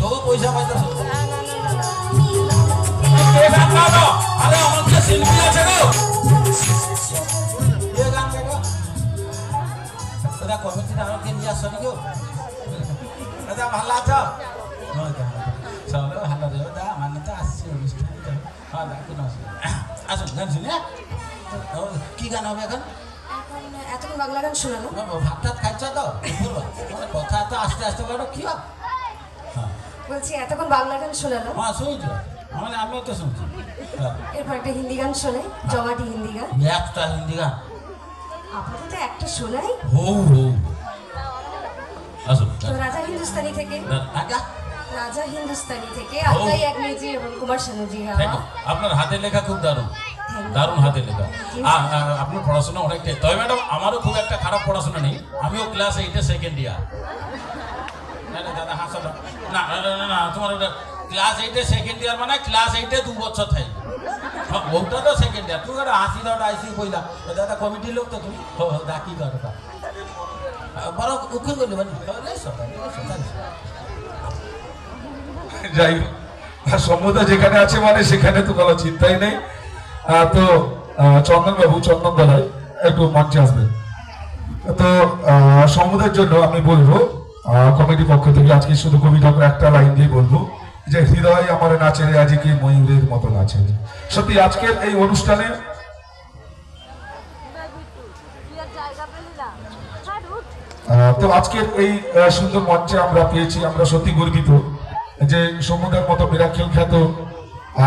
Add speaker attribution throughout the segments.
Speaker 1: তো পয়সা পাইতো কে গান গাও আরে আমার যে শিল্পী আছে গো কে গান গাও তোরা কমিটি না আমাকে নিয়ে আসনি গো দাদা ভালো আছো চলো ভালো রে দা মানে তো আসছে অনুষ্ঠান হ্যাঁ দেখুন আসুন গান শুনে কি গান হবে এখন
Speaker 2: এতক্ষণ বাংলা গান শোনালো
Speaker 1: ভাত টাত খাইছ তো কথা তো আস্তে আস্তে করো কি হবে
Speaker 2: বলছি এতক্ষণ বাংলা গান শোনালো
Speaker 1: হ্যাঁ শুনছি মানে আমিও তো শুনছি
Speaker 2: এরপর একটা হিন্দি গান শোনাই জমাটি হিন্দি গান
Speaker 1: একটা হিন্দি গান
Speaker 2: আপাতত একটা শোনাই
Speaker 1: হৌ হৌ আসুন
Speaker 2: তো রাজা হিন্দুস্তানি থেকে রাজা হিন্দুস্তানি থেকে আতাই একমেজি এবং কুমার শানুজি
Speaker 1: আপনার হাতে লেখা খুব দারুণ দারুণ হাতে লেখা আপনার পড়াশোনা অনেকটাই তবে ম্যাডাম আমারও খুব একটা খারাপ পড়াশোনা নেই আমিও ক্লাস 8-এ সেকেন্ড ইয়ার না দাদা হাসো না না না তোমার ওটা ক্লাস 8-এ সেকেন্ড ইয়ার মানে ক্লাস 8-এ 2 বছর থাই ওটা তো সেকেন্ড ইয়ার তুই একটা হাসি দাও আইসি কইলা দাদা কমিটির লোক তো তুমি দা কি করো বড় উকিল করলি মানে
Speaker 3: যাই সম্মতা যেখানে আছে মানে সেখানে তো কোনো চিন্তাই নেই তো চন্দন বাবু চন্দন দলায় একটু মঞ্চে আসবেন তো সমুদ্রের জন্য আমি বলবো কমিটির পক্ষ থেকে আজকে শুধু কবিতা একটা লাইন দিয়ে বলবো যে হৃদয় আমার নাচে রে আজকে ময়ূরের মতো নাচে সত্যি আজকের এই অনুষ্ঠানে তো আজকের এই সুন্দর মঞ্চে আমরা পেয়েছি আমরা সত্যি গর্বিত যে সমুদ্রের মতো মিরাকেল খ্যাত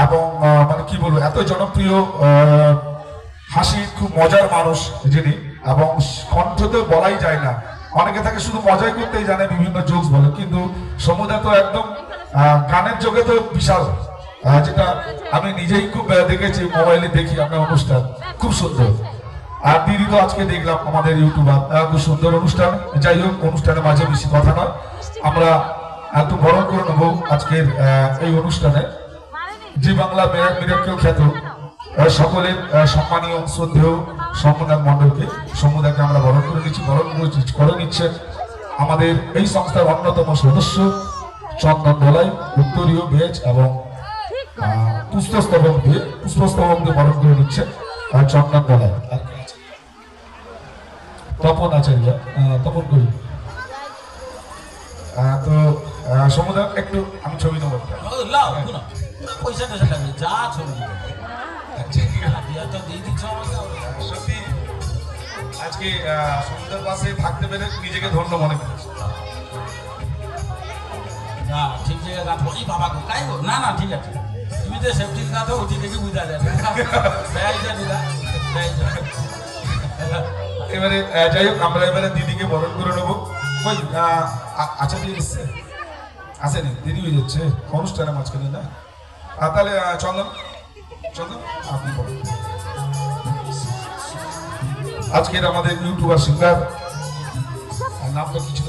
Speaker 3: এবং মানে কি বলবো এত জনপ্রিয় হাসি খুব মজার মানুষ যিনি এবং কণ্ঠ তো বলাই যায় না অনেকে থাকে শুধু মজাই করতেই জানে বিভিন্ন জোকস বলে কিন্তু সমুদ্র তো একদম গানের যোগে তো বিশাল যেটা আমি নিজেই খুব দেখেছি মোবাইলে দেখি আপনার অনুষ্ঠান খুব সুন্দর আর দিদি তো আজকে দেখলাম আমাদের ইউটিউবার খুব সুন্দর অনুষ্ঠান যাই হোক অনুষ্ঠানের মাঝে বেশি কথা নয় আমরা একটু বরণ করে নেবো আজকের এই অনুষ্ঠানে জি বাংলা মিরাকেল খ্যাত সকলের সম্মানীয় শ্রদ্ধেয় সম্প্রদায় মণ্ডলকে সমুদায়কে আমরা বরণ করে নিচ্ছি বরণ করে নিচ্ছে আমাদের এই সংস্থার অন্যতম সদস্য চন্দন দলাই উত্তরীয় বেজ এবং পুষ্পস্তবক দিয়ে বরণ করে নিচ্ছে চন্দন দলাই তপন আচার্য তপন করি তো সমুদায় একটু আমি ছবি নেবো
Speaker 1: পয়সা টয়সা লাগবে যা ছবি
Speaker 3: সত্যি আজকে সমুদ্রের পাশে থাকতে পেরে নিজেকে ধন্য মনে করেছি
Speaker 1: না ঠিক জায়গায় গাছ বলি বাবা গো তাই গো না না ঠিক আছে তুমি যে সেফটির গাছ ওটি থেকে বুঝা যায়
Speaker 3: এবারে যাই হোক আমরা এবারে দিদিকে বরণ করে নেবো ওই আচ্ছা দিয়ে এসছে আসেনি দিদি হয়ে যাচ্ছে অনুষ্ঠানে মাঝখানে না তাহলে চন্দন চন্দন আপনি বলুন আজকের আমাদের ইউটিউবার সিঙ্গার নামটা কিছু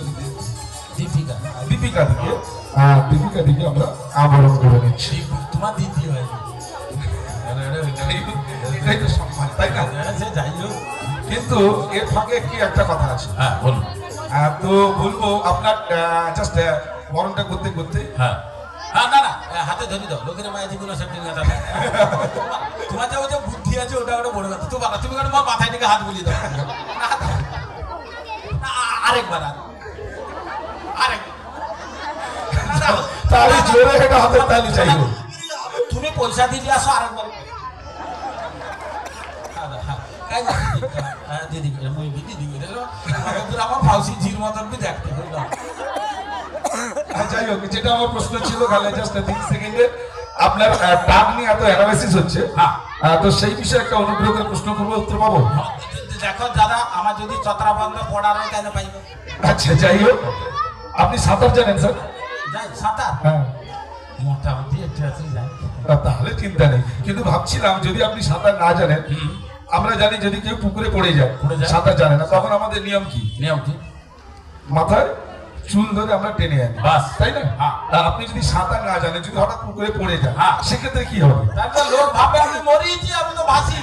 Speaker 1: দীপিকা
Speaker 3: দীপিকা দিকে দীপিকা দিকে আমরা আবরণ করে নিচ্ছি
Speaker 1: তোমার দিদি হয়
Speaker 3: এটাই তো সম্মান তাই না
Speaker 1: যাই হোক
Speaker 3: কিন্তু এর ফাঁকে কি একটা কথা আছে
Speaker 1: হ্যাঁ বলুন
Speaker 3: তো বলবো আপনার জাস্ট বরণটা করতে করতে
Speaker 1: হ্যাঁ হ্যাঁ না না হাতে ধরি দাও লোকের মায়ের যে কোনো সেফটি গাছ আছে তোমার যে ওই যে বুদ্ধি আছে ওটা ওটা বড় কথা তো বাবা তুমি তোমার মাথায় দিকে হাত বুলিয়ে দাও আরেকবার আরেক
Speaker 3: তাহলে জোরে একটা হাতের তালি চাইবো
Speaker 1: তুমি পয়সা দিয়ে আসো আরেকবার দিদি আমার ফাউসি ঝির মতন বি দেখতে
Speaker 3: যাই হোক যেটা আমার প্রশ্ন ছিল খালি জাস্ট 3 সেকেন্ডে আপনার টার্ম নিয়ে এত অ্যানালাইসিস হচ্ছে তো সেই বিষয়ে একটা অনুগ্রহ করে প্রশ্ন করবো উত্তর পাবো
Speaker 1: দেখো দাদা আমার যদি চতরা বন্ধ পড়ার হয় কেন পাইব
Speaker 3: আচ্ছা যাই হোক আপনি সাঁতার জানেন স্যার
Speaker 1: যাই সাঁতার
Speaker 3: হ্যাঁ
Speaker 1: মোটামুটি একটু আছে যাই
Speaker 3: তাহলে চিন্তা নেই কিন্তু ভাবছিলাম যদি আপনি সাঁতার না জানেন আমরা জানি যদি কেউ পুকুরে পড়ে যায় সাঁতার জানে না তখন আমাদের নিয়ম কি মাথায় চুল ধরে আমরা টেনে আনি
Speaker 1: বাস
Speaker 3: তাই না আর আপনি যদি সাঁতার না জানেন যদি হঠাৎ পুকুরে পড়ে যান সেক্ষেত্রে কি হবে
Speaker 1: লোক ভাববে আমি মরিয়েছি আমি তো ভাসি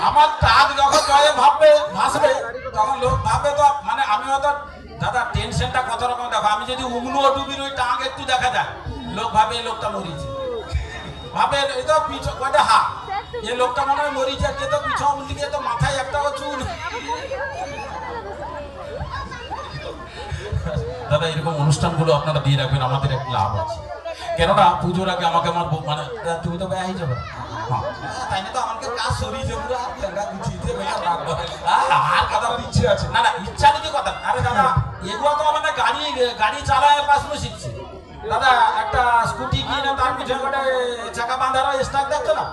Speaker 1: আমার টাক যখন জয়ে ভাববে ভাসবে তখন লোক ভাববে তো মানে আমি হয়তো দাদা টেনশনটা কত রকম দেখো, আমি যদি উমলু ডুবির ওই টাং একটু দেখা যায়, লোক ভাবে এই লোকটা মরিছে, ভাবে এই তো পিছু কয়টা হা এই লোকটা মনে হয় মরিছে, আর যে তো পিছু উল্লি গিয়ে তো মাথায় একটা চুল। দাদা এরকম অনুষ্ঠানগুলো আপনারা দিয়ে রাখবেন, আমাদের একটা লাভ আছে। কেননা পুজোর আগে আমাকে আমার মানে তুমি তো ব্যয় হয়ে যাবে, তাই না? তো আমাকে কাজ সরিয়ে যাবো আর কথা ইচ্ছে আছে না, না ইচ্ছা নাকি কথা। আরে দাদা এগুলো তো আমাদের গাড়ি চালায় পাশে শিখছে দাদা। একটা স্কুটি কিনে তার পিছনে একটা চাকা বাঁধার স্টার্ট দেখছো না,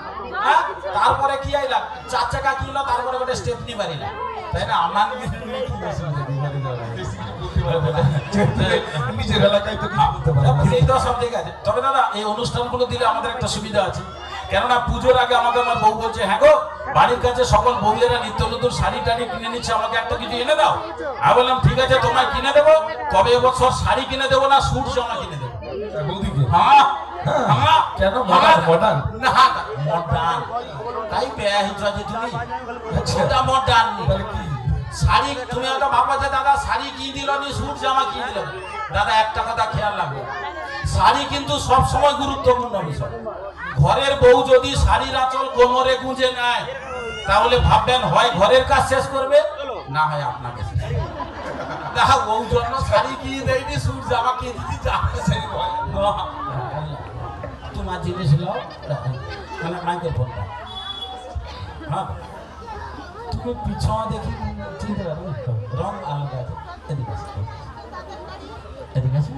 Speaker 1: হ্যাঁ? তারপরে কি আইলা 4 চাকা কিনলো, তারপরে একটা স্টেপনি মারিলা, তাই না? আমার
Speaker 3: নিজের এলাকায় তো কিছু করতে পারে না।
Speaker 1: এই তো সব ঠিক আছে, তবে দাদা এই অনুষ্ঠানগুলো দিলে আমাদের একটা সুবিধা আছে। কেননা পুজোর আগে আমাকে আমার বউ বলছে, হ্যাঁ গো বাড়ির কাছে সকল বউয়েরা নিত্য নতুন শাড়ি টাড়ি কিনে নিচ্ছে, আমাকে একটা কিছু এনে দাও। আমি বললাম ঠিক আছে তোমায় কিনে দেবো, তবে এবছর শাড়ি কিনে দেবো না, স্যুট জামা কিনে দেবো।
Speaker 3: বৌদিকে
Speaker 1: হ্যাঁ
Speaker 3: হ্যাঁ, কেন মডার্ন মডার্ন
Speaker 1: না মডার্ন তাই ব্যয় হচ্ছে যে তুমি ওটা মডার্ন
Speaker 3: তাহলে কি
Speaker 1: শাড়ি তুমি একটা ভাববা যে দাদা শাড়ি কি দিল নি স্যুট জামা কি দিল। দাদা একটা কথা খেয়াল রাখবে, শাড়ি কিন্তু সব সময় গুরুত্বপূর্ণ বিষয়। ঘরের বউ যদি শাড়ির আঁচল কোমরে গুঁজে নেয়, তাহলে ভাববেন হয় ঘরের কাজ শেষ করবে, না হয় আপনাকে শেষ করবে। দেখা বউ জন্য শাড়ি কি দেয়নি, স্যুট জামা কি দিদি তোমার জিনিস নাও, মানে মাইকের ফোনটা, হ্যাঁ তুমি পিছনে দেখি চিনতে পারবে রং আলাদা আছে। এদিকে আছে, এদিকে আছে।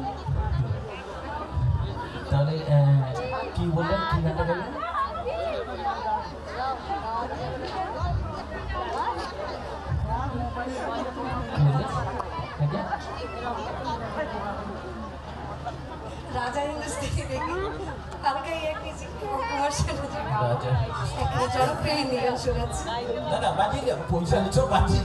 Speaker 1: তাহলে কি বললেন, কি গানটা বললেন?
Speaker 2: রাজা হিন্দুস্তানি থেকে হালকা এক নিচে কুমার শানু যে
Speaker 1: রাজা।
Speaker 2: একটা জনপ্রিয় হিন্দি গান শোনাচ্ছি।
Speaker 1: দাদা বাজিয়ে পয়সা নিচ্ছ, বাজিয়ে